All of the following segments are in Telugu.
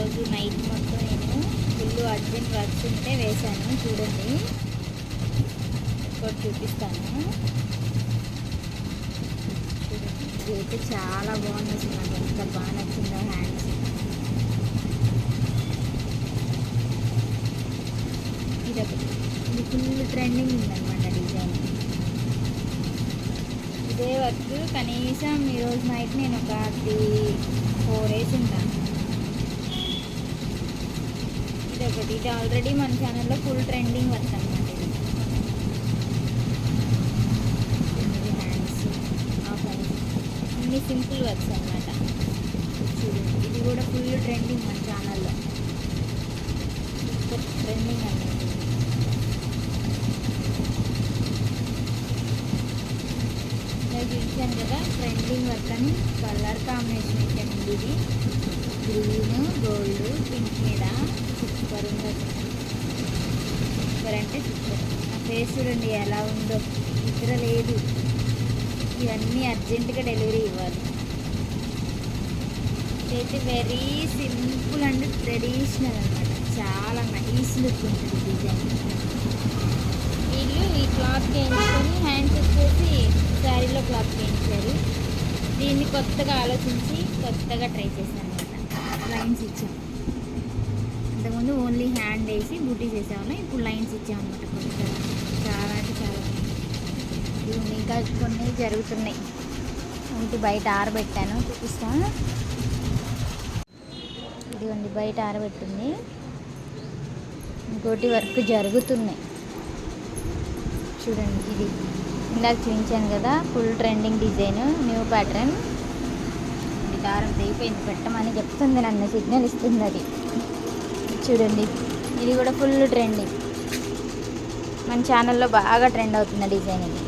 ఈరోజు నైట్ మొత్తం నేను ఫుల్ అర్జెంట్ వర్క్స్ ఉంటే వేశాను. చూడండి, ఇంకోటి చూపిస్తాను. చూడండి, ఇది అయితే చాలా బాగుంది. అసలు నాకు ఎంత బాగా నచ్చిందో హ్యాండ్స్. ఇది ఫుల్ ట్రెండింగ్ ఉందన్నమాట డిజైన్. ఇదే వర్క్ కనీసం ఈరోజు నైట్ నేను ఒక 3-4 వేసి ఉంటాను. ఇది ఆల్రెడీ మన ఛానల్లో ఫుల్ ట్రెండింగ్ వర్క్ అనమాట. ఇది హ్యాండ్స్, హాఫ్ హ్యాండ్స్, అన్ని సింపుల్ వర్క్స్ అనమాట. చూడండి, ఇది కూడా ఫుల్ ట్రెండింగ్ మన ఛానల్లో. సూపర్ ట్రెండింగ్ అన్నమాట. చూసాను కదా, ట్రెండింగ్ వర్క్ అని. కలర్ కాంబినేషన్ అయితే ఇది గ్రీన్, గోల్డ్, పింక్ మీద సూపర్ ఉంది. సూపర్ అంటే సూపర్. నా ఫేస్ చూడండి ఎలా ఉందో, నిద్ర లేదు. ఇవన్నీ అర్జెంటుగా డెలివరీ ఇవ్వాలి. ఇదైతే వెరీ సింపుల్ అండ్ ట్రెడిషనల్ అనమాట. చాలా నైస్ లుక్ ఉంటుంది డిజైన్. వీళ్ళు ఈ క్లాత్ వేయించుకొని హ్యాండ్స్ వచ్చేసి శారీలో క్లాత్ వేయించారు. దీన్ని కొత్తగా ఆలోచించి కొత్తగా ట్రై చేశాను అనమాట. లైన్స్ ఇచ్చాం. అంతకుముందు ఓన్లీ హ్యాండ్ వేసి బూటీ చేసేవాళ్ళం, ఇప్పుడు లైన్స్ ఇచ్చామన్నమాట. కొత్తగా చాలా అంటే చాలా ఇంకా కొన్ని జరుగుతున్నాయి. ఇంటి బయట ఆరబెట్టాను, చూపిస్తాను. ఇదిగోండి, బయట ఆరబెట్టింది. ఇంకోటి వర్క్ జరుగుతున్నాయి. చూడండి, ఇది ఇందాక చూపించాను కదా, full trending design, new pattern. ఇది దారం అయిపోయింది, పెట్టమని చెప్తుంది, నన్ను సిగ్నల్ ఇస్తుంది అది. చూడండి, ఇది కూడా ఫుల్ ట్రెండింగ్. మన ఛానల్లో బాగా ట్రెండ్ అవుతుంది డిజైన్. ఇది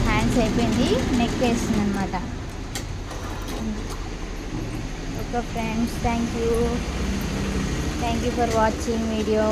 హ్యాండ్స్ అయిపోయింది, నెక్ వేస్తుంది అనమాట. Okay friends, thank you for watching video.